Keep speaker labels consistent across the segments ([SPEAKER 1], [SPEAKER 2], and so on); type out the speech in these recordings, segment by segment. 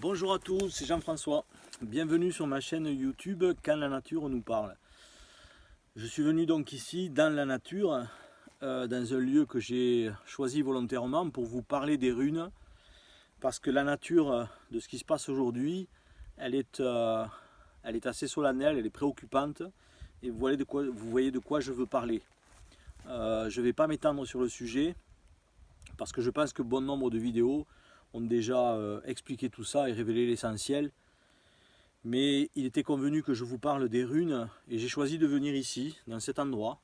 [SPEAKER 1] Bonjour à tous, c'est Jean-François. Bienvenue sur ma chaîne YouTube Quand la nature nous parle. Je suis venu donc ici dans la nature, dans un lieu que j'ai choisi volontairement pour vous parler des runes, parce que la nature de ce qui se passe aujourd'hui, elle est assez solennelle, elle est préoccupante, et vous voyez de quoi je veux parler. Je ne vais pas m'étendre sur le sujet, parce que je pense que bon nombre de vidéos ont déjà expliqué tout ça et révélé l'essentiel. Mais il était convenu que je vous parle des runes et j'ai choisi de venir ici, dans cet endroit,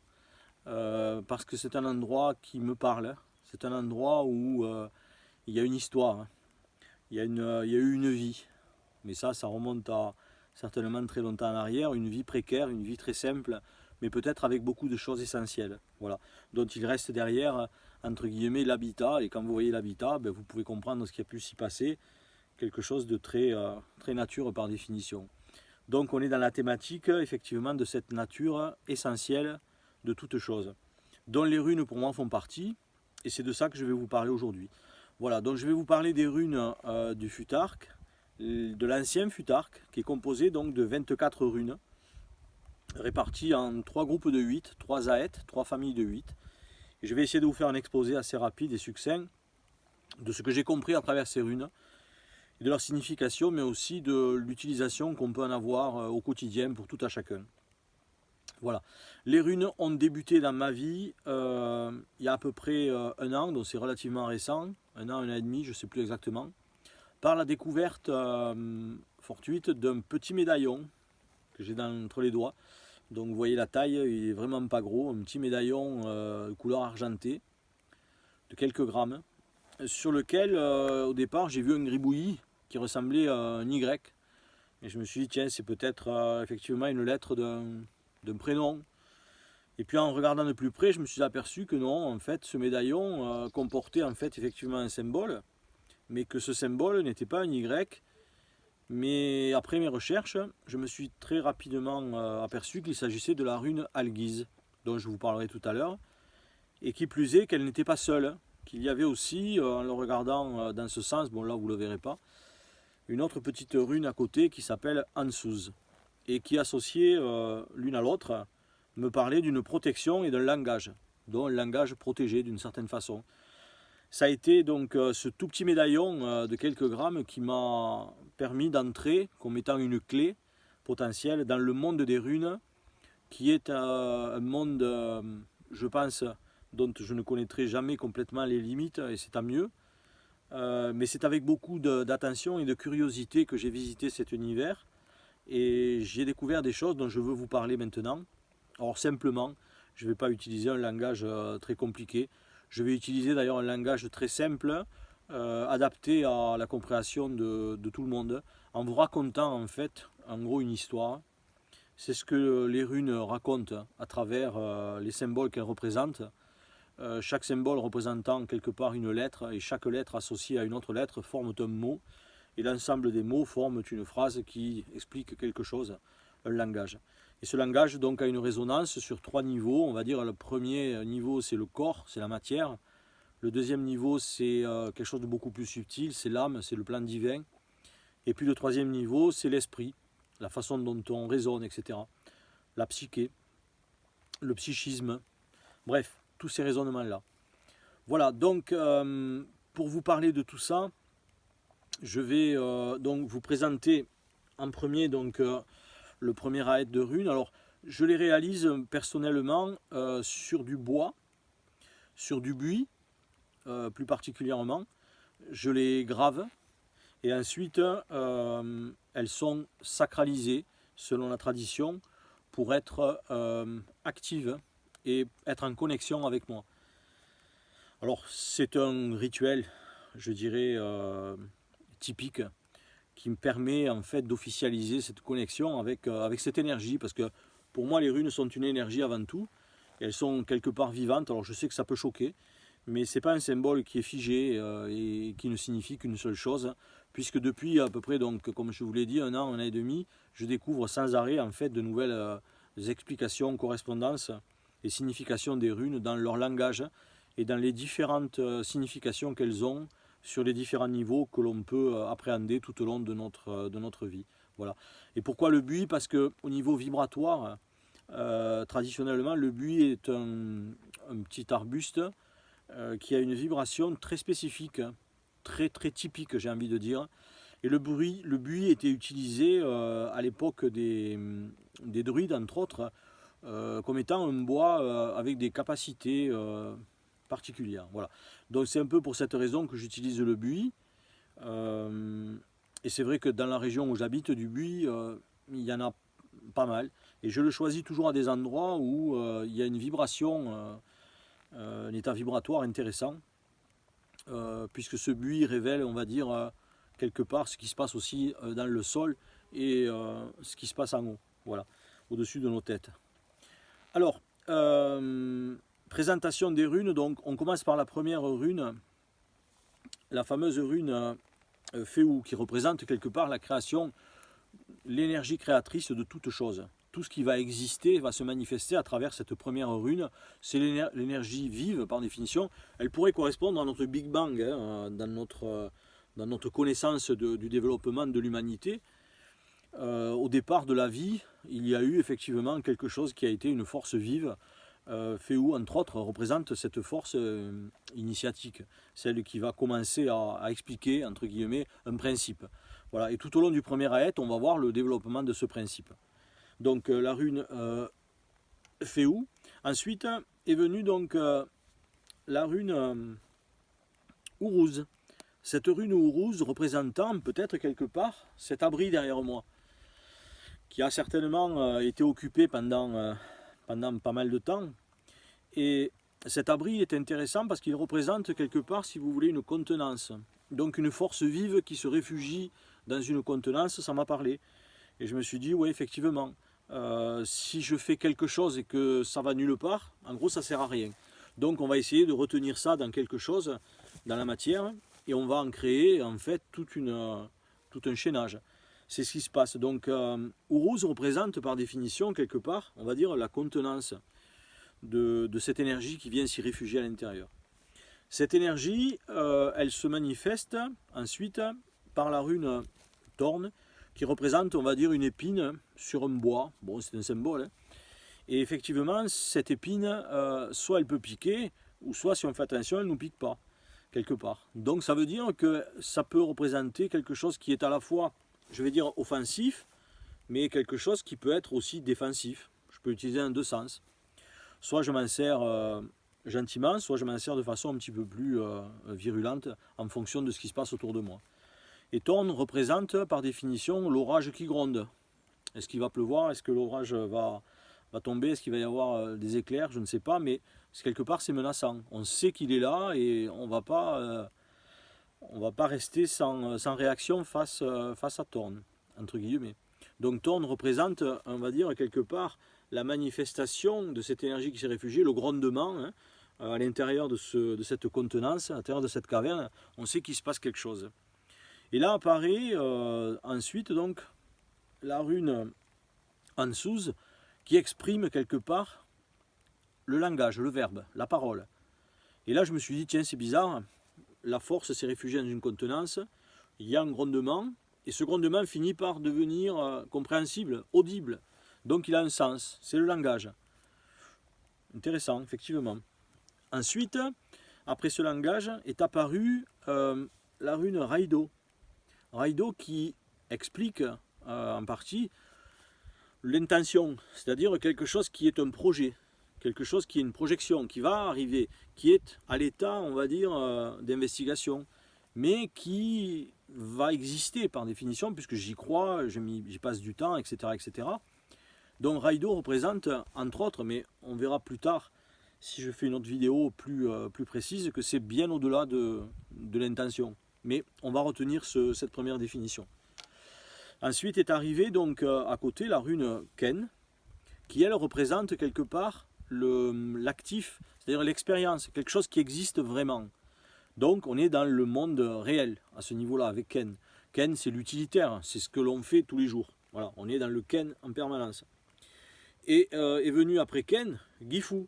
[SPEAKER 1] parce que c'est un endroit qui me parle. C'est un endroit où il y a une histoire, il y a eu une vie. Mais ça remonte à certainement très longtemps en arrière, une vie précaire, une vie très simple, mais peut-être avec beaucoup de choses essentielles. Voilà. Dont il reste derrière, entre guillemets, l'habitat. Et quand vous voyez l'habitat, ben, vous pouvez comprendre ce qui a pu s'y passer. Quelque chose de très nature par définition. Donc on est dans la thématique effectivement de cette nature essentielle de toute chose, dont les runes pour moi font partie, et c'est de ça que je vais vous parler aujourd'hui. Voilà, donc je vais vous parler des runes du Futhark, de l'ancien Futhark, qui est composé donc de 24 runes, réparties en 3 groupes de 8, 3 aètes, 3 familles de 8. Et je vais essayer de vous faire un exposé assez rapide et succinct de ce que j'ai compris à travers ces runes, de leur signification, mais aussi de l'utilisation qu'on peut en avoir au quotidien pour tout à chacun. Voilà. Les runes ont débuté dans ma vie il y a à peu près un an, donc c'est relativement récent, un an et demi, je ne sais plus exactement, par la découverte fortuite d'un petit médaillon que j'ai entre les doigts. Donc vous voyez la taille, il est vraiment pas gros, un petit médaillon de couleur argentée de quelques grammes, sur lequel au départ j'ai vu un gribouillis qui ressemblait à un Y. Et je me suis dit, tiens, c'est peut-être effectivement une lettre d'un prénom. Et puis en regardant de plus près, je me suis aperçu que non, en fait, ce médaillon comportait en fait effectivement un symbole, mais que ce symbole n'était pas un Y. Mais après mes recherches, je me suis très rapidement aperçu qu'il s'agissait de la rune Algiz, dont je vous parlerai tout à l'heure, et qui plus est qu'elle n'était pas seule, qu'il y avait aussi, en le regardant dans ce sens, bon là vous ne le verrez pas, une autre petite rune à côté qui s'appelle Ansuz, et qui associée l'une à l'autre me parlait d'une protection et d'un langage, dont un langage protégé d'une certaine façon. Ça a été donc ce tout petit médaillon de quelques grammes qui m'a permis d'entrer comme étant une clé potentielle dans le monde des runes, qui est un monde, je pense, dont je ne connaîtrai jamais complètement les limites, et c'est tant mieux. Mais c'est avec beaucoup d'attention et de curiosité que j'ai visité cet univers et j'ai découvert des choses dont je veux vous parler maintenant. Alors simplement, je ne vais pas utiliser un langage très compliqué, je vais utiliser d'ailleurs un langage très simple, adapté à la compréhension de tout le monde, en vous racontant en fait en gros une histoire. C'est ce que les runes racontent à travers les symboles qu'elles représentent. Chaque symbole représentant quelque part une lettre, et chaque lettre associée à une autre lettre forme un mot, et l'ensemble des mots forment une phrase qui explique quelque chose, un langage. Et ce langage donc a une résonance sur 3 niveaux. On va dire le premier niveau c'est le corps, c'est la matière. Le deuxième niveau c'est quelque chose de beaucoup plus subtil, c'est l'âme, c'est le plan divin. Et puis le troisième niveau c'est l'esprit, la façon dont on raisonne, etc. La psyché, le psychisme, bref, tous ces raisonnements-là. Voilà, donc pour vous parler de tout ça, je vais donc vous présenter en premier donc le premier aète de runes. Alors, je les réalise personnellement sur du bois, sur du buis plus particulièrement. Je les grave et ensuite elles sont sacralisées selon la tradition pour être actives et être en connexion avec moi. Alors c'est un rituel, je dirais, typique qui me permet en fait d'officialiser cette connexion avec cette énergie, parce que pour moi les runes sont une énergie avant tout, et elles sont quelque part vivantes. Alors je sais que ça peut choquer, mais ce n'est pas un symbole qui est figé et qui ne signifie qu'une seule chose, puisque depuis à peu près, donc, comme je vous l'ai dit, un an et demi, je découvre sans arrêt en fait de nouvelles explications, correspondances et significations des runes dans leur langage et dans les différentes significations qu'elles ont sur les différents niveaux que l'on peut appréhender tout au long de notre vie. Voilà. Et pourquoi le buis? Parce qu'au niveau vibratoire, traditionnellement, le buis est un petit arbuste qui a une vibration très spécifique, très typique, j'ai envie de dire. Et le buis était utilisé à l'époque des druides, entre autres, comme étant un bois avec des capacités particulières. Voilà. Donc c'est un peu pour cette raison que j'utilise le buis. Et c'est vrai que dans la région où j'habite, du buis, il y en a pas mal. Et je le choisis toujours à des endroits où il y a une vibration, un état vibratoire intéressant, puisque ce buis révèle, on va dire, quelque part ce qui se passe aussi dans le sol et ce qui se passe en haut, voilà, au-dessus de nos têtes. Alors, présentation des runes, donc on commence par la première rune, la fameuse rune Féou, qui représente quelque part la création, l'énergie créatrice de toute chose. Tout ce qui va exister va se manifester à travers cette première rune. C'est l'énergie vive par définition. Elle pourrait correspondre à notre Big Bang, hein, dans notre connaissance du développement de l'humanité. Au départ de la vie, il y a eu effectivement quelque chose qui a été une force vive. Féou, entre autres, représente cette force initiatique, celle qui va commencer à expliquer, entre guillemets, un principe. Voilà. Et tout au long du premier ayat, on va voir le développement de ce principe. Donc la rune Féou. Ensuite est venue donc la rune Ourouz. Cette rune Ourouz représentant peut-être quelque part cet abri derrière moi, qui a certainement été occupé pendant pas mal de temps. Et cet abri est intéressant parce qu'il représente quelque part, si vous voulez, une contenance. Donc une force vive qui se réfugie dans une contenance, ça m'a parlé. Et je me suis dit, oui, effectivement, si je fais quelque chose et que ça va nulle part, en gros, ça ne sert à rien. Donc on va essayer de retenir ça dans quelque chose, dans la matière, et on va en créer en fait tout un chaînage. C'est ce qui se passe. Donc Ourouz représente par définition quelque part, on va dire, la contenance de cette énergie qui vient s'y réfugier à l'intérieur. Cette énergie, elle se manifeste ensuite par la rune Thorn, qui représente, on va dire, une épine sur un bois. Bon, c'est un symbole. Hein. Et effectivement, cette épine, soit elle peut piquer, ou soit, si on fait attention, elle ne nous pique pas, quelque part. Donc ça veut dire que ça peut représenter quelque chose qui est à la fois, je vais dire, offensif, mais quelque chose qui peut être aussi défensif. Je peux l'utiliser en deux sens. Soit je m'en sers gentiment, soit je m'en sers de façon un petit peu plus virulente, en fonction de ce qui se passe autour de moi. Et Thorn représente par définition l'orage qui gronde. Est-ce qu'il va pleuvoir? Est-ce que l'orage va tomber? Est-ce qu'il va y avoir des éclairs? Je ne sais pas, mais quelque part c'est menaçant. On sait qu'il est là et on va pas rester sans réaction face à Thorn, entre guillemets. Donc Thorn représente, on va dire, quelque part la manifestation de cette énergie qui s'est réfugiée, le grondement, hein, à l'intérieur de cette contenance, à l'intérieur de cette caverne. On sait qu'il se passe quelque chose. Et là apparaît ensuite donc la rune Ansuz qui exprime quelque part le langage, le verbe, la parole. Et là je me suis dit, tiens, c'est bizarre, la force s'est réfugiée dans une contenance, il y a un grondement, et ce grondement finit par devenir compréhensible, audible. Donc il a un sens, c'est le langage. Intéressant, effectivement. Ensuite, après ce langage, est apparue la rune Raido. Raido qui explique en partie l'intention, c'est-à-dire quelque chose qui est un projet, quelque chose qui est une projection, qui va arriver, qui est à l'état, on va dire, d'investigation, mais qui va exister par définition, puisque j'y crois, j'y passe du temps, etc., etc. Donc Raido représente, entre autres, mais on verra plus tard, si je fais une autre vidéo plus précise, que c'est bien au-delà de l'intention. Mais on va retenir cette première définition. Ensuite est arrivée donc à côté la rune Ken, qui elle représente quelque part l'actif, c'est-à-dire l'expérience, quelque chose qui existe vraiment. Donc on est dans le monde réel à ce niveau-là avec Ken. Ken c'est l'utilitaire, c'est ce que l'on fait tous les jours. Voilà, on est dans le Ken en permanence. Et est venu après Ken, Gifu.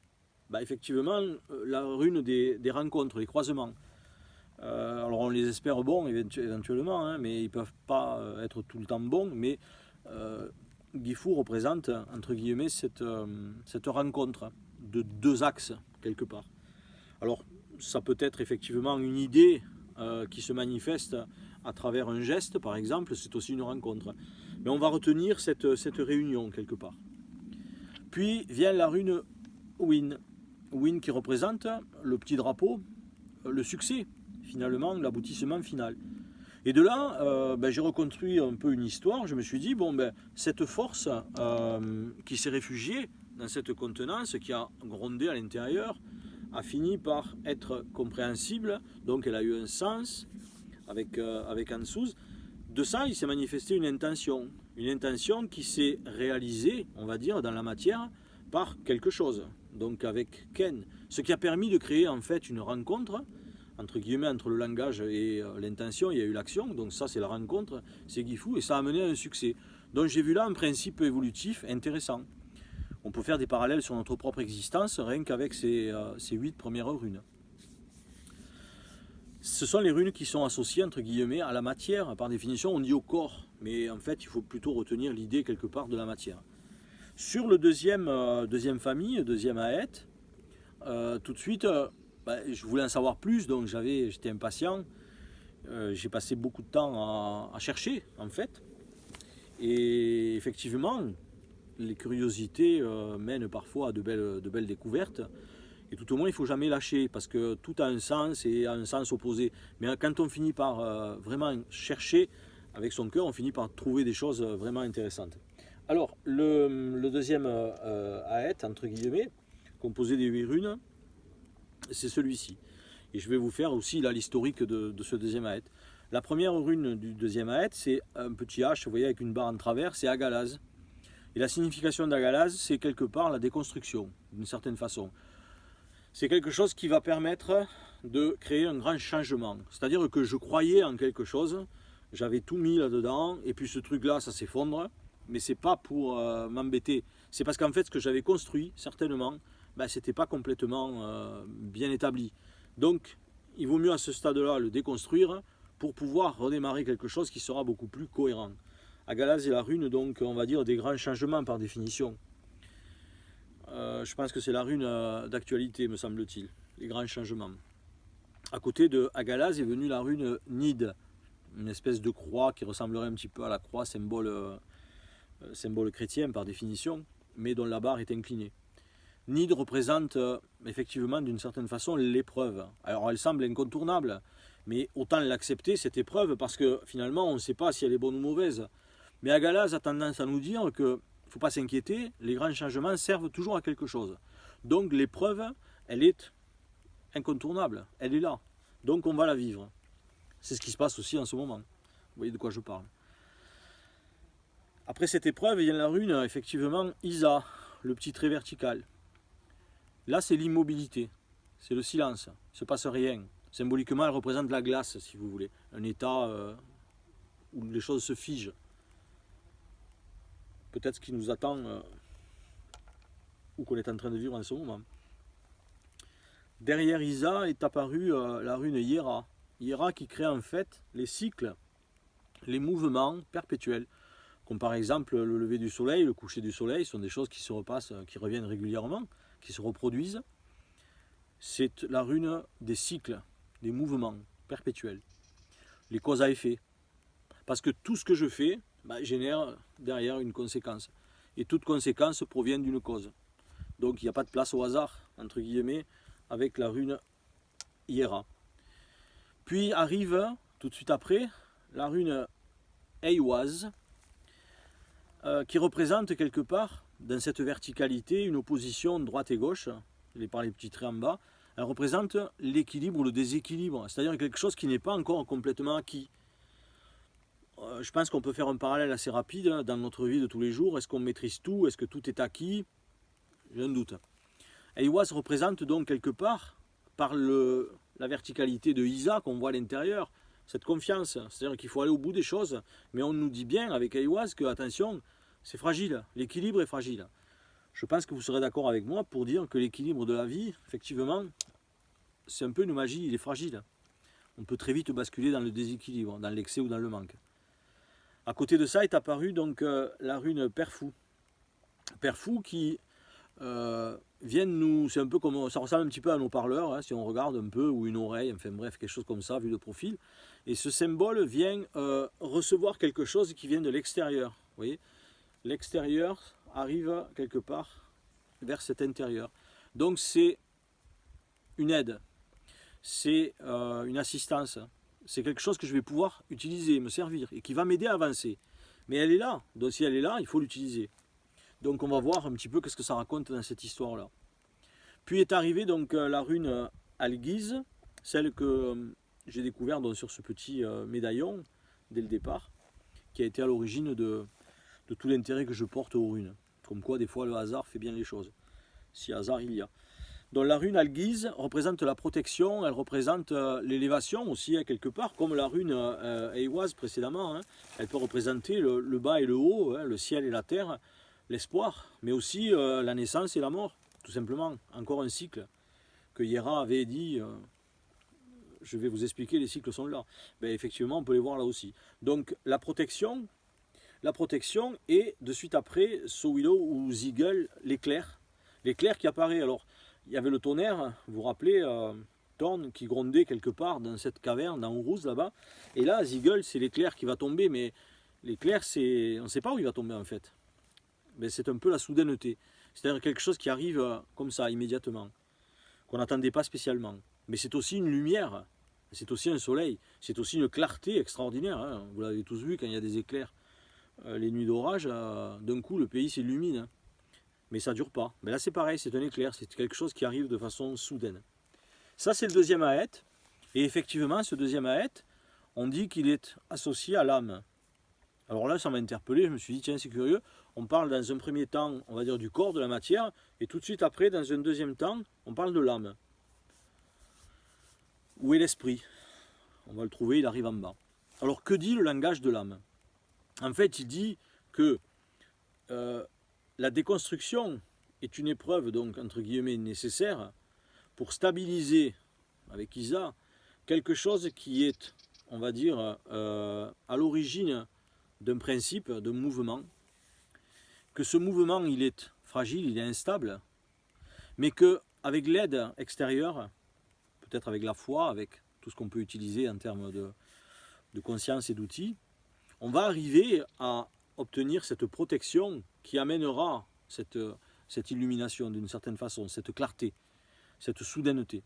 [SPEAKER 1] Bah, effectivement, la rune des rencontres, des croisements. Alors on les espère bons éventuellement, hein, mais ils ne peuvent pas être tout le temps bons. Mais Gifu représente, entre guillemets, cette rencontre de deux axes, quelque part. Alors, ça peut être effectivement une idée qui se manifeste à travers un geste, par exemple, c'est aussi une rencontre. Mais on va retenir cette réunion, quelque part. Puis vient la rune Win. Win qui représente le petit drapeau, le succès, finalement, l'aboutissement final. Et de là, j'ai reconstruit un peu une histoire. Je me suis dit, cette force qui s'est réfugiée dans cette contenance, qui a grondé à l'intérieur, a fini par être compréhensible. Donc elle a eu un sens avec Ansuz. De ça, il s'est manifesté une intention qui s'est réalisée, on va dire, dans la matière, par quelque chose. Donc avec Ken. Ce qui a permis de créer en fait une rencontre entre guillemets, entre le langage et l'intention, il y a eu l'action, donc ça c'est la rencontre, c'est Gifu, et ça a mené à un succès. Donc j'ai vu là un principe évolutif intéressant. On peut faire des parallèles sur notre propre existence, rien qu'avec ces 8 premières runes. Ce sont les runes qui sont associées, entre guillemets, à la matière, par définition on dit au corps, mais en fait il faut plutôt retenir l'idée quelque part de la matière. Sur le deuxième famille, deuxième aet, tout de suite... je voulais en savoir plus, donc j'étais impatient. J'ai passé beaucoup de temps à chercher, en fait. Et effectivement, les curiosités mènent parfois à de belles découvertes. Et tout au moins, il ne faut jamais lâcher, parce que tout a un sens et a un sens opposé. Mais quand on finit par vraiment chercher avec son cœur, on finit par trouver des choses vraiment intéressantes. Alors, le deuxième aet, entre guillemets, composé des 8 runes, c'est celui-ci. Et je vais vous faire aussi l'historique de ce deuxième aet. La première rune du deuxième aet, c'est un petit H, vous voyez, avec une barre en travers, c'est Agalaz. Et la signification d'Agalaz, c'est quelque part la déconstruction, d'une certaine façon. C'est quelque chose qui va permettre de créer un grand changement. C'est-à-dire que je croyais en quelque chose, j'avais tout mis là-dedans, et puis ce truc-là, ça s'effondre, mais c'est pas pour m'embêter. C'est parce qu'en fait, ce que j'avais construit, certainement, c'était pas complètement bien établi. Donc, il vaut mieux à ce stade-là le déconstruire pour pouvoir redémarrer quelque chose qui sera beaucoup plus cohérent. Agalaz est la rune, donc, on va dire, des grands changements par définition. Je pense que c'est la rune d'actualité, me semble-t-il, les grands changements. À côté de Agalaz est venue la rune Nid, une espèce de croix qui ressemblerait un petit peu à la croix, symbole chrétien par définition, mais dont la barre est inclinée. Nid représente effectivement d'une certaine façon l'épreuve. Alors elle semble incontournable, mais autant l'accepter cette épreuve parce que finalement on ne sait pas si elle est bonne ou mauvaise. Mais Agalaz a tendance à nous dire qu'il ne faut pas s'inquiéter, les grands changements servent toujours à quelque chose. Donc l'épreuve, elle est incontournable, elle est là. Donc on va la vivre. C'est ce qui se passe aussi en ce moment. Vous voyez de quoi je parle. Après cette épreuve, il y a la rune, effectivement, Isa, le petit trait vertical. Là, c'est l'immobilité, c'est le silence, il ne se passe rien. Symboliquement, elle représente la glace, si vous voulez, un état où les choses se figent. Peut-être ce qui nous attend ou qu'on est en train de vivre en ce moment. Derrière Isa est apparue la rune Hiera. Hiera qui crée en fait les cycles, les mouvements perpétuels, comme par exemple le lever du soleil, le coucher du soleil, sont des choses qui se repassent, qui reviennent régulièrement, qui se reproduisent. C'est la rune des cycles, des mouvements perpétuels, les causes à effet. Parce que tout ce que je fais génère derrière une conséquence. Et toute conséquence provient d'une cause. Donc il n'y a pas de place au hasard, entre guillemets, avec la rune Hiera. Puis arrive, tout de suite après, la rune Eiwaz, qui représente quelque part, dans cette verticalité, une opposition droite et gauche, par les petits traits en bas, elle représente l'équilibre ou le déséquilibre, c'est-à-dire quelque chose qui n'est pas encore complètement acquis. Je pense qu'on peut faire un parallèle assez rapide dans notre vie de tous les jours. Est-ce qu'on maîtrise tout? Est-ce que tout est acquis? J'ai un doute. Eiwaz représente donc quelque part, par la verticalité de Isa qu'on voit à l'intérieur, cette confiance. C'est-à-dire qu'il faut aller au bout des choses, mais on nous dit bien avec Eiwaz que, attention, c'est fragile, l'équilibre est fragile. Je pense que vous serez d'accord avec moi pour dire que l'équilibre de la vie, effectivement, c'est un peu une magie, il est fragile. on peut très vite basculer dans le déséquilibre, dans l'excès ou dans le manque. À côté de ça est apparue donc la rune Perfou. Perfou qui vient nous, c'est un peu comme, ça ressemble un petit peu à nos parleurs, hein, si on regarde un peu, ou une oreille, enfin bref, quelque chose comme ça, vu de profil. Et ce symbole vient recevoir quelque chose qui vient de l'extérieur. Vous voyez, l'extérieur arrive quelque part vers cet intérieur. Donc c'est une aide, c'est une assistance, c'est quelque chose que je vais pouvoir utiliser, me servir, et qui va m'aider à avancer. Mais elle est là, donc si elle est là, il faut l'utiliser. Donc on va voir un petit peu qu'est-ce que ça raconte dans cette histoire-là. Puis est arrivée donc la rune Algiz, celle que j'ai découverte sur ce petit médaillon dès le départ, qui a été à l'origine de tout l'intérêt que je porte aux runes. Comme quoi des fois le hasard fait bien les choses, si hasard il y a. Donc la rune Algiz représente la protection, elle représente l'élévation aussi hein, quelque part, comme la rune Eiwaz précédemment. Hein. Elle peut représenter le bas et le haut, hein, le ciel et la terre, l'espoir, mais aussi la naissance et la mort, tout simplement. Encore un cycle que Hiera avait dit, je vais vous expliquer, les cycles sont là. Ben, effectivement, on peut les voir là aussi. Donc la protection et de suite après, Sowilo ou Zigel, l'éclair qui apparaît. Alors, il y avait le tonnerre, vous vous rappelez, Thorn qui grondait quelque part dans cette caverne, dans Uruz là-bas. Et là, Zigel, c'est l'éclair qui va tomber, mais l'éclair, on ne sait pas où il va tomber en fait. Mais c'est un peu la soudaineté. C'est-à-dire quelque chose qui arrive comme ça, immédiatement, qu'on n'attendait pas spécialement. Mais c'est aussi une lumière, c'est aussi un soleil, c'est aussi une clarté extraordinaire. Hein. Vous l'avez tous vu quand il y a des éclairs. Les nuits d'orage, d'un coup, le pays s'illumine. Hein. Mais ça ne dure pas. Mais là, c'est pareil, c'est un éclair, c'est quelque chose qui arrive de façon soudaine. Ça, c'est le deuxième ahet. Et effectivement, ce deuxième ahet, on dit qu'il est associé à l'âme. Alors là, ça m'a interpellé, je me suis dit, tiens, c'est curieux. On parle dans un premier temps, on va dire, du corps, de la matière, et tout de suite après, dans un deuxième temps, on parle de l'âme. Où est l'esprit? On va le trouver, il arrive en bas. Alors, que dit le langage de l'âme? En fait, il dit que la déconstruction est une épreuve, donc, entre guillemets, nécessaire pour stabiliser, avec Isa, quelque chose qui est, on va dire, à l'origine d'un principe, d'un mouvement, que ce mouvement, il est fragile, il est instable, mais qu'avec l'aide extérieure, peut-être avec la foi, avec tout ce qu'on peut utiliser en termes de conscience et d'outils, on va arriver à obtenir cette protection qui amènera cette illumination d'une certaine façon, cette clarté, cette soudaineté.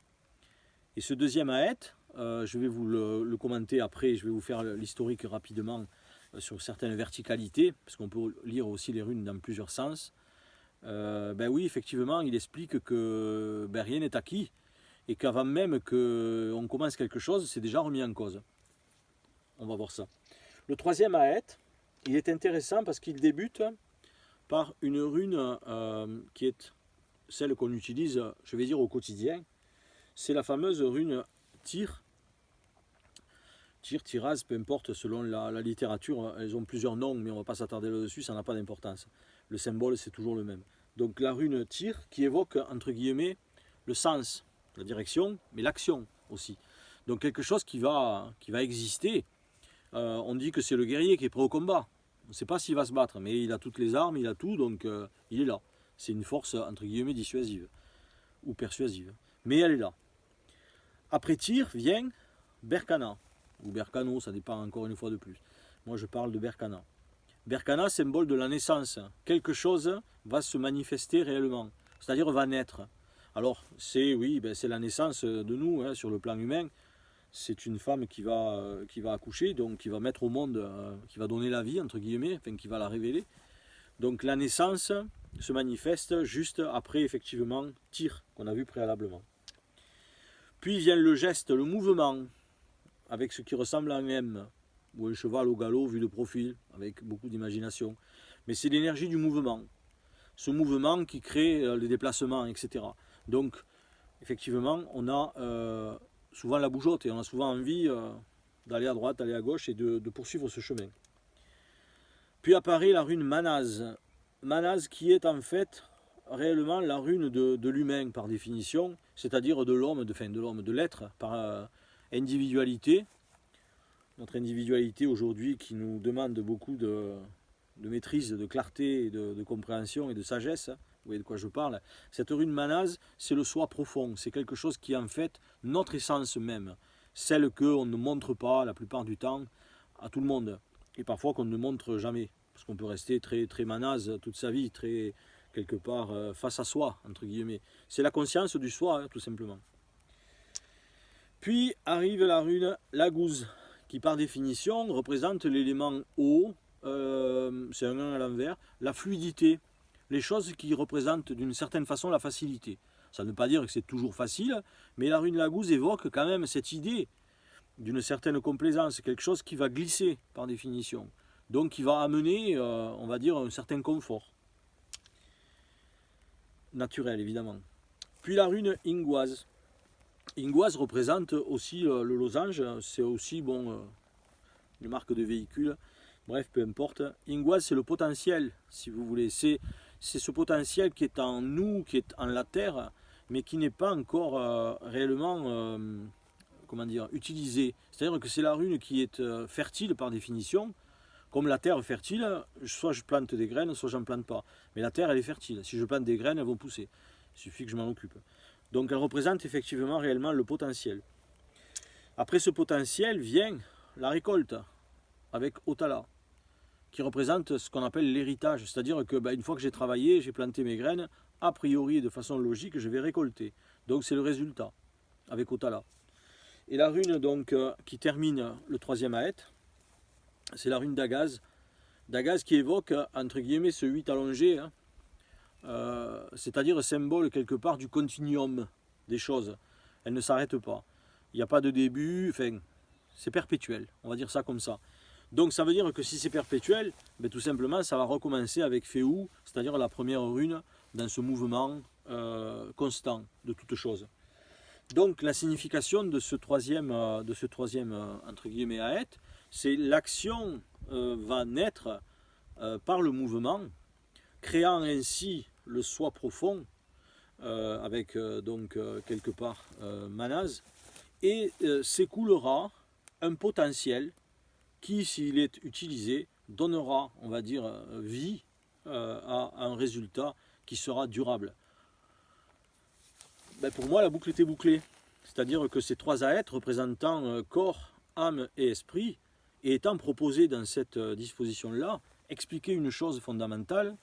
[SPEAKER 1] Et ce deuxième ahet, je vais vous le commenter après, je vais vous faire l'historique rapidement sur certaines verticalités, parce qu'on peut lire aussi les runes dans plusieurs sens. Ben oui, effectivement, il explique que rien n'est acquis, et qu'avant même qu'on commence quelque chose, c'est déjà remis en cause. On va voir ça. Le troisième ahet, il est intéressant parce qu'il débute par une rune qui est celle qu'on utilise, je vais dire, au quotidien. C'est la fameuse rune Tyr. Tyr, Tiraz, peu importe, selon la littérature, elles ont plusieurs noms, mais on ne va pas s'attarder là-dessus, ça n'a pas d'importance. Le symbole, c'est toujours le même. Donc la rune Tyr qui évoque, entre guillemets, le sens, la direction, mais l'action aussi. Donc quelque chose qui va exister. On dit que c'est le guerrier qui est prêt au combat. On ne sait pas s'il va se battre, mais il a toutes les armes, il a tout, donc il est là. C'est une force, entre guillemets, dissuasive ou persuasive. Mais elle est là. Après Tyr vient Berkana, ou Berkano, ça dépend encore une fois de plus. Moi je parle de Berkana. Berkana, symbole de la naissance. Quelque chose va se manifester réellement, c'est-à-dire va naître. Alors c'est la naissance de nous hein, sur le plan humain. C'est une femme qui va accoucher, donc qui va mettre au monde, qui va donner la vie, entre guillemets, enfin qui va la révéler. Donc la naissance se manifeste juste après, effectivement, Tyr, qu'on a vu préalablement. Puis vient le geste, le mouvement, avec ce qui ressemble à un M, ou un cheval au galop vu de profil, avec beaucoup d'imagination. Mais c'est l'énergie du mouvement. Ce mouvement qui crée les déplacements, etc. Donc, effectivement, on a souvent la bougeotte et on a souvent envie d'aller à droite, d'aller à gauche et de poursuivre ce chemin. Puis apparaît la rune Manaz. Manaz qui est en fait réellement la rune de l'humain par définition, c'est-à-dire de l'homme, de l'être individualité, notre individualité aujourd'hui qui nous demande beaucoup de maîtrise, de clarté, de compréhension et de sagesse, vous voyez de quoi je parle, cette rune Manaz, c'est le soi profond, c'est quelque chose qui est en fait notre essence même, celle qu'on ne montre pas la plupart du temps à tout le monde, et parfois qu'on ne montre jamais, parce qu'on peut rester très, très Manaz toute sa vie, très quelque part face à soi, entre guillemets. C'est la conscience du soi, hein, tout simplement. Puis arrive la rune Laguz, qui par définition représente l'élément eau, c'est un 1 à l'envers, la fluidité, les choses qui représentent d'une certaine façon la facilité. Ça ne veut pas dire que c'est toujours facile, mais la rune Laguz évoque quand même cette idée d'une certaine complaisance, quelque chose qui va glisser par définition, donc qui va amener, on va dire, un certain confort. Naturel évidemment. Puis la rune Ingwaz. Ingwaz représente aussi le losange, c'est aussi bon, une marque de véhicule, bref, peu importe. Ingwaz, c'est le potentiel, si vous voulez. C'est ce potentiel qui est en nous, qui est en la terre, mais qui n'est pas encore réellement comment dire, utilisé. C'est-à-dire que c'est la rune qui est fertile par définition. Comme la terre fertile, soit je plante des graines, soit j'en plante pas. Mais la terre, elle est fertile. Si je plante des graines, elles vont pousser. Il suffit que je m'en occupe. Donc elle représente effectivement réellement le potentiel. Après ce potentiel vient la récolte avec Otala, qui représente ce qu'on appelle l'héritage. C'est-à-dire que une fois que j'ai travaillé, j'ai planté mes graines, a priori de façon logique, je vais récolter. Donc c'est le résultat avec Otala. Et la rune donc qui termine le troisième aet, c'est la rune d'Agaz. D'Agaz qui évoque entre guillemets ce 8 allongé, hein, c'est-à-dire symbole quelque part du continuum des choses. Elle ne s'arrête pas. Il n'y a pas de début, enfin, c'est perpétuel, on va dire ça comme ça. Donc ça veut dire que si c'est perpétuel, tout simplement ça va recommencer avec Féou, c'est-à-dire la première rune dans ce mouvement constant de toutes choses. Donc la signification de ce troisième entre guillemets aet, c'est l'action va naître par le mouvement, créant ainsi le soi profond, avec donc quelque part Manaz, et s'écoulera un potentiel qui, s'il est utilisé, donnera, on va dire, vie à un résultat qui sera durable. Pour moi, la boucle était bouclée. C'est-à-dire que ces trois aets représentant corps, âme et esprit, et étant proposés dans cette disposition-là, expliquer une chose fondamentale,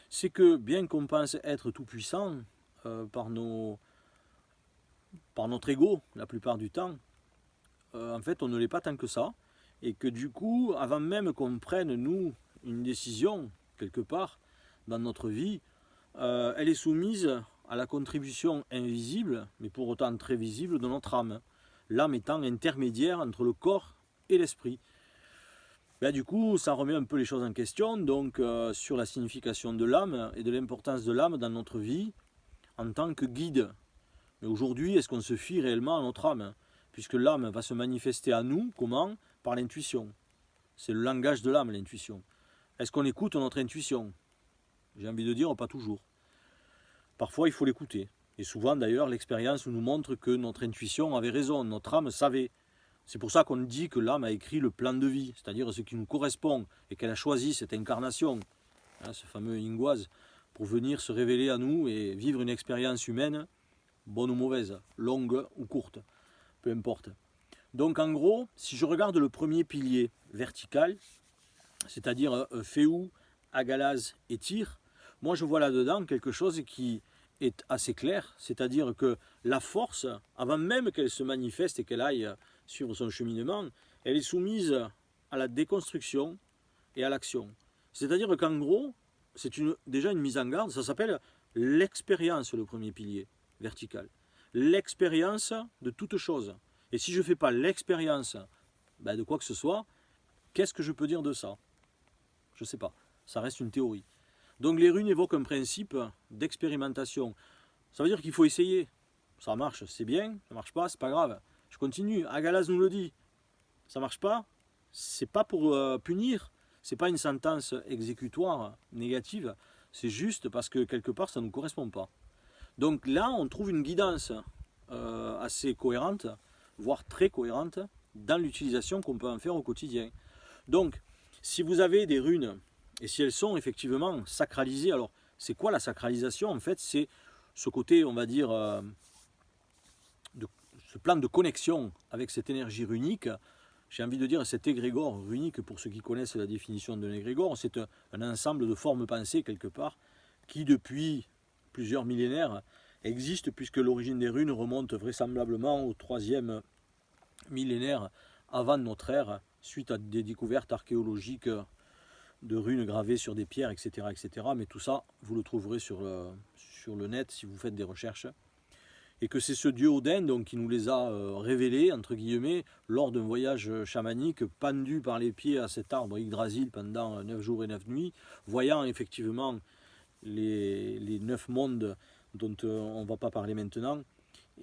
[SPEAKER 1] c'est que bien qu'on pense être tout puissant par notre ego la plupart du temps, en fait on ne l'est pas tant que ça, et que du coup, avant même qu'on prenne nous une décision quelque part dans notre vie, elle est soumise à la contribution invisible, mais pour autant très visible, de notre âme. L'âme étant intermédiaire entre le corps et l'esprit. Du coup, ça remet un peu les choses en question, donc sur la signification de l'âme et de l'importance de l'âme dans notre vie en tant que guide. Mais aujourd'hui, est-ce qu'on se fie réellement à notre âme? Puisque l'âme va se manifester à nous, comment? Par l'intuition. C'est le langage de l'âme, l'intuition. Est-ce qu'on écoute notre intuition? J'ai envie de dire, pas toujours. Parfois, il faut l'écouter. Et souvent, d'ailleurs, l'expérience nous montre que notre intuition avait raison, notre âme savait. C'est pour ça qu'on dit que l'âme a écrit le plan de vie, c'est-à-dire ce qui nous correspond, et qu'elle a choisi cette incarnation, ce fameux Ingwaz, pour venir se révéler à nous et vivre une expérience humaine, bonne ou mauvaise, longue ou courte, peu importe. Donc en gros, si je regarde le premier pilier vertical, c'est-à-dire Féou, Agalaz et Tyr, moi je vois là-dedans quelque chose qui est assez clair, c'est-à-dire que la force, avant même qu'elle se manifeste et qu'elle aille suivre son cheminement, elle est soumise à la déconstruction et à l'action. C'est-à-dire qu'en gros, c'est déjà une mise en garde, ça s'appelle l'expérience, le premier pilier vertical. L'expérience de toute chose. Et si je ne fais pas l'expérience de quoi que ce soit, qu'est-ce que je peux dire de ça? Je ne sais pas, ça reste une théorie. Donc les runes évoquent un principe d'expérimentation. Ça veut dire qu'il faut essayer. Ça marche, c'est bien, ça marche pas, c'est pas grave. Je continue, Agalaz nous le dit. Ça marche pas, c'est pas pour punir, c'est pas une sentence exécutoire négative, c'est juste parce que quelque part ça ne nous correspond pas. Donc là, on trouve une guidance assez cohérente, voire très cohérente dans l'utilisation qu'on peut en faire au quotidien. Donc, si vous avez des runes, et si elles sont effectivement sacralisées, alors c'est quoi la sacralisation? En fait, c'est ce côté, on va dire, ce plan de connexion avec cette énergie runique. J'ai envie de dire cet égrégore runique, pour ceux qui connaissent la définition d'un égrégore, c'est un ensemble de formes pensées quelque part, qui depuis plusieurs millénaires existe, puisque l'origine des runes remonte vraisemblablement au 3e millénaire avant notre ère, suite à des découvertes archéologiques de runes gravées sur des pierres, etc. etc. Mais tout ça, vous le trouverez sur le net si vous faites des recherches. Et que c'est ce dieu Odin donc, qui nous les a révélés, entre guillemets, lors d'un voyage chamanique, pendu par les pieds à cet arbre Yggdrasil pendant 9 jours et 9 nuits, voyant effectivement les 9 mondes dont on ne va pas parler maintenant.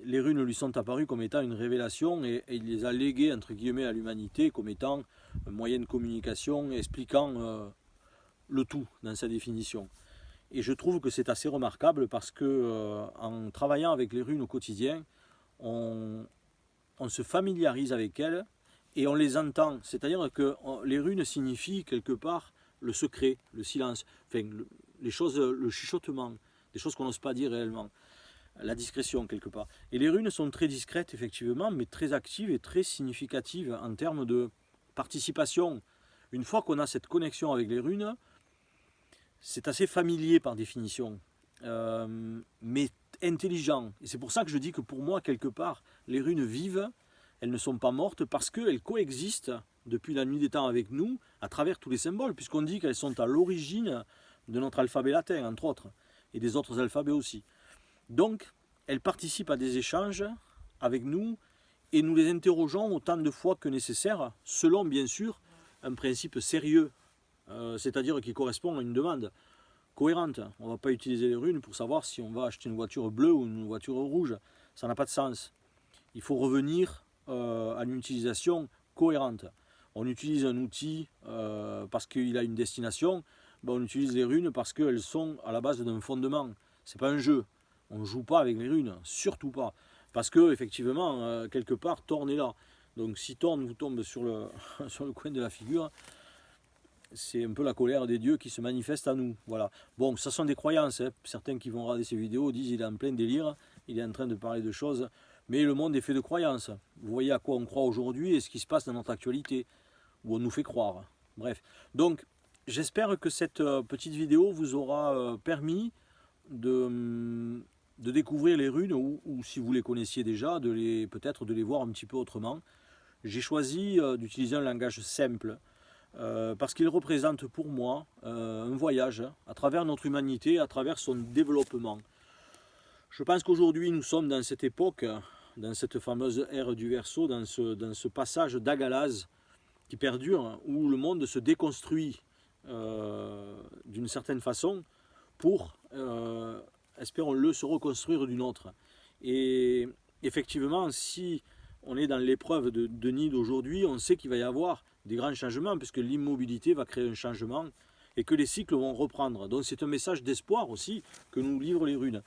[SPEAKER 1] Les runes lui sont apparues comme étant une révélation et il les a léguées entre guillemets à l'humanité comme étant un moyen de communication expliquant le tout dans sa définition. Et je trouve que c'est assez remarquable parce que en travaillant avec les runes au quotidien, on se familiarise avec elles et on les entend. C'est-à-dire que les runes signifient quelque part le secret, le silence, enfin les choses, le chuchotement, des choses qu'on n'ose pas dire réellement. La discrétion quelque part. Et les runes sont très discrètes effectivement, mais très actives et très significatives en termes de participation. Une fois qu'on a cette connexion avec les runes, c'est assez familier par définition, mais intelligent. Et c'est pour ça que je dis que pour moi, quelque part, les runes vivent, elles ne sont pas mortes parce qu'elles coexistent depuis la nuit des temps avec nous à travers tous les symboles, puisqu'on dit qu'elles sont à l'origine de notre alphabet latin, entre autres, et des autres alphabets aussi. Donc, elles participent à des échanges avec nous et nous les interrogeons autant de fois que nécessaire, selon bien sûr un principe sérieux, c'est-à-dire qui correspond à une demande cohérente. On ne va pas utiliser les runes pour savoir si on va acheter une voiture bleue ou une voiture rouge. Ça n'a pas de sens. Il faut revenir à une utilisation cohérente. On utilise un outil parce qu'il a une destination, ben on utilise les runes parce qu'elles sont à la base d'un fondement. Ce n'est pas un jeu. On ne joue pas avec les runes, surtout pas. Parce que, effectivement, quelque part, Thorn est là. Donc si Thorn vous tombe sur le coin de la figure, c'est un peu la colère des dieux qui se manifeste à nous. Voilà. Bon, ça sont des croyances. Hein. Certains qui vont regarder ces vidéos disent qu'il est en plein délire, il est en train de parler de choses. Mais le monde est fait de croyances. Vous voyez à quoi on croit aujourd'hui et ce qui se passe dans notre actualité, où on nous fait croire. Bref. Donc, j'espère que cette petite vidéo vous aura permis de découvrir les runes ou si vous les connaissiez déjà, peut-être de les voir un petit peu autrement. J'ai choisi d'utiliser un langage simple parce qu'il représente pour moi un voyage à travers notre humanité, à travers son développement. Je pense qu'aujourd'hui nous sommes dans cette époque, dans cette fameuse ère du Verseau, dans ce passage d'Agalaz qui perdure, où le monde se déconstruit d'une certaine façon pour espérons-le, se reconstruire d'une autre. Et effectivement, si on est dans l'épreuve de Nid d'aujourd'hui, on sait qu'il va y avoir des grands changements, puisque l'immobilité va créer un changement et que les cycles vont reprendre. Donc c'est un message d'espoir aussi que nous livrent les runes.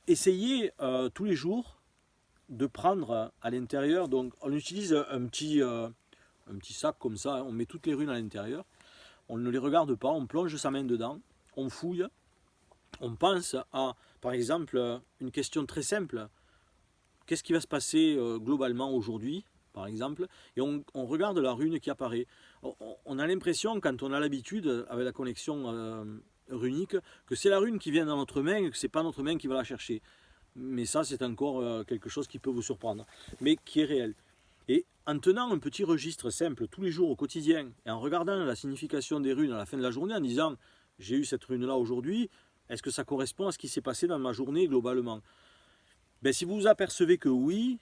[SPEAKER 1] Essayez tous les jours de prendre à l'intérieur, donc on utilise un petit sac comme ça, on met toutes les runes à l'intérieur, on ne les regarde pas, on plonge sa main dedans, on fouille, on pense à, par exemple, une question très simple. Qu'est-ce qui va se passer globalement aujourd'hui, par exemple, et on regarde la rune qui apparaît. On a l'impression, quand on a l'habitude, avec la connexion runique, que c'est la rune qui vient dans notre main et que ce n'est pas notre main qui va la chercher. Mais ça, c'est encore quelque chose qui peut vous surprendre, mais qui est réel. Et en tenant un petit registre simple tous les jours au quotidien, et en regardant la signification des runes à la fin de la journée, en disant « j'ai eu cette rune-là aujourd'hui », est-ce que ça correspond à ce qui s'est passé dans ma journée globalement? Ben, si vous vous apercevez que oui,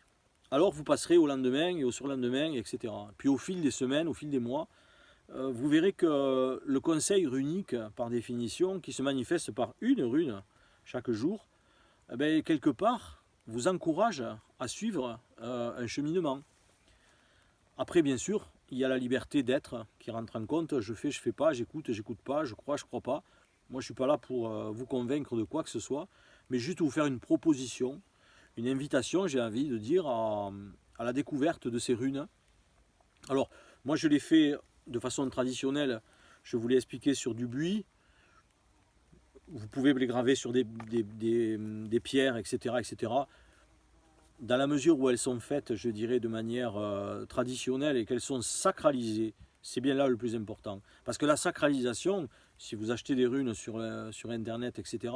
[SPEAKER 1] alors vous passerez au lendemain et au surlendemain, etc. Puis au fil des semaines, au fil des mois, vous verrez que le conseil runique, par définition, qui se manifeste par une rune chaque jour, ben, quelque part, vous encourage à suivre un cheminement. Après, bien sûr, il y a la liberté d'être qui rentre en compte. Je fais pas, j'écoute pas, je crois pas. Moi, je ne suis pas là pour vous convaincre de quoi que ce soit, mais juste vous faire une proposition, une invitation, j'ai envie de dire, à à la découverte de ces runes. Alors, moi je l'ai fait de façon traditionnelle, je vous l'ai expliqué sur du buis. Vous pouvez les graver sur des pierres, etc., etc. Dans la mesure où elles sont faites, je dirais, de manière traditionnelle et qu'elles sont sacralisées, c'est bien là le plus important. Parce que la sacralisation, si vous achetez des runes sur Internet, etc.,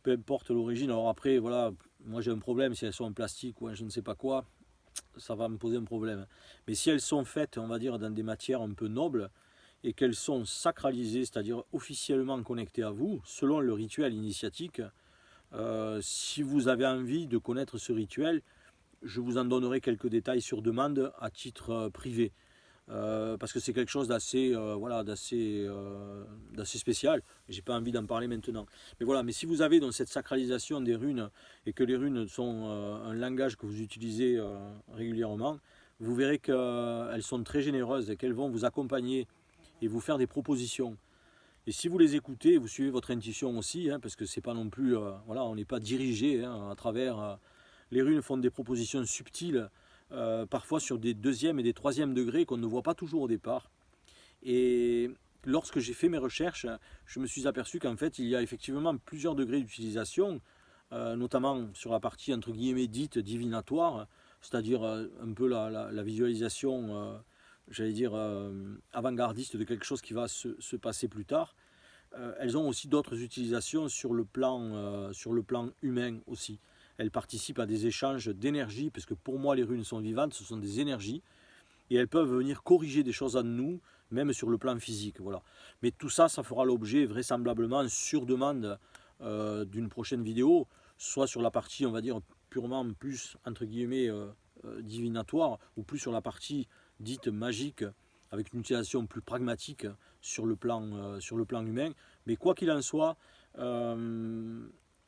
[SPEAKER 1] peu importe l'origine, alors après, voilà, moi j'ai un problème si elles sont en plastique ou en je ne sais pas quoi, ça va me poser un problème. Mais si elles sont faites, on va dire, dans des matières un peu nobles, et qu'elles sont sacralisées, c'est-à-dire officiellement connectées à vous, selon le rituel initiatique, si vous avez envie de connaître ce rituel, je vous en donnerai quelques détails sur demande à titre privé. Parce que c'est quelque chose d'assez voilà, d'assez spécial. J'ai pas envie d'en parler maintenant. Mais voilà, mais si vous avez donc cette sacralisation des runes et que les runes sont un langage que vous utilisez régulièrement, vous verrez qu'elles sont très généreuses et qu'elles vont vous accompagner et vous faire des propositions. Et si vous les écoutez, vous suivez votre intuition aussi, hein, parce que c'est pas non plus, voilà, on n'est pas dirigé hein, à travers. Les runes font des propositions subtiles, parfois sur des deuxième et des troisième degrés qu'on ne voit pas toujours au départ. Et lorsque j'ai fait mes recherches, je me suis aperçu qu'en fait, il y a effectivement plusieurs degrés d'utilisation, notamment sur la partie entre guillemets dite divinatoire, c'est-à-dire un peu la visualisation j'allais dire, avant-gardiste de quelque chose qui va se passer plus tard. Elles ont aussi d'autres utilisations sur le plan humain aussi. Elles participent à des échanges d'énergie, parce que pour moi les runes sont vivantes, ce sont des énergies, et elles peuvent venir corriger des choses en nous, même sur le plan physique. Voilà. Mais tout ça, ça fera l'objet vraisemblablement sur demande d'une prochaine vidéo, soit sur la partie, on va dire, purement plus, entre guillemets, divinatoire, ou plus sur la partie dite magique, avec une utilisation plus pragmatique sur le plan humain. Mais quoi qu'il en soit,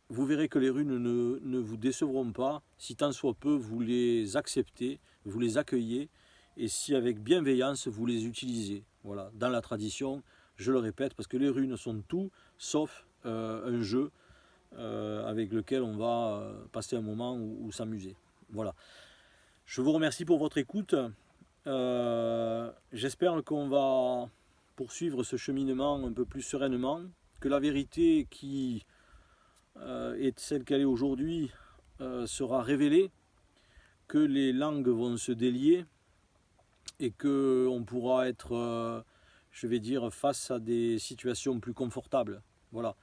[SPEAKER 1] vous verrez que les runes ne vous décevront pas, si tant soit peu vous les acceptez, vous les accueillez, et si avec bienveillance vous les utilisez. Voilà, dans la tradition, je le répète, parce que les runes sont tout sauf un jeu avec lequel on va passer un moment ou s'amuser. Voilà. Je vous remercie pour votre écoute. J'espère qu'on va poursuivre ce cheminement un peu plus sereinement, que la vérité qui est celle qu'elle est aujourd'hui sera révélée, que les langues vont se délier et qu'on pourra être, je vais dire, face à des situations plus confortables. Voilà.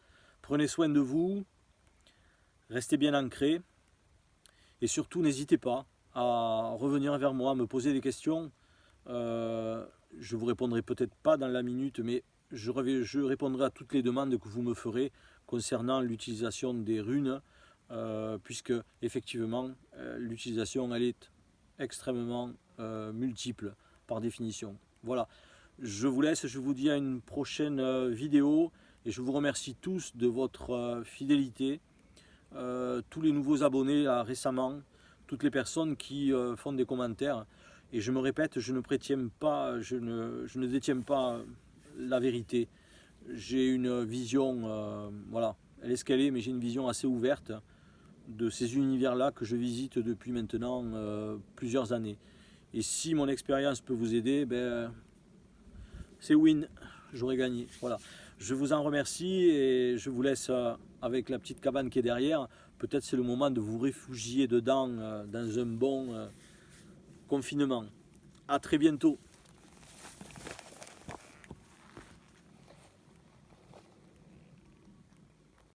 [SPEAKER 1] Prenez soin de vous, restez bien ancrés et surtout n'hésitez pas à revenir vers moi, à me poser des questions. Je vous répondrai peut-être pas dans la minute, mais je répondrai à toutes les demandes que vous me ferez concernant l'utilisation des runes, puisque effectivement l'utilisation elle est extrêmement multiple par définition. Voilà, je vous laisse, je vous dis à une prochaine vidéo et je vous remercie tous de votre fidélité, tous les nouveaux abonnés là, récemment, toutes les personnes qui font des commentaires. Et je me répète, je ne détiens pas la vérité. J'ai une vision, voilà, elle est ce qu'elle est, mais j'ai une vision assez ouverte de ces univers-là que je visite depuis maintenant plusieurs années. Et si mon expérience peut vous aider, ben, c'est win, j'aurais gagné. Voilà. Je vous en remercie et je vous laisse avec la petite cabane qui est derrière. Peut-être c'est le moment de vous réfugier dedans dans un bon confinement. À très bientôt.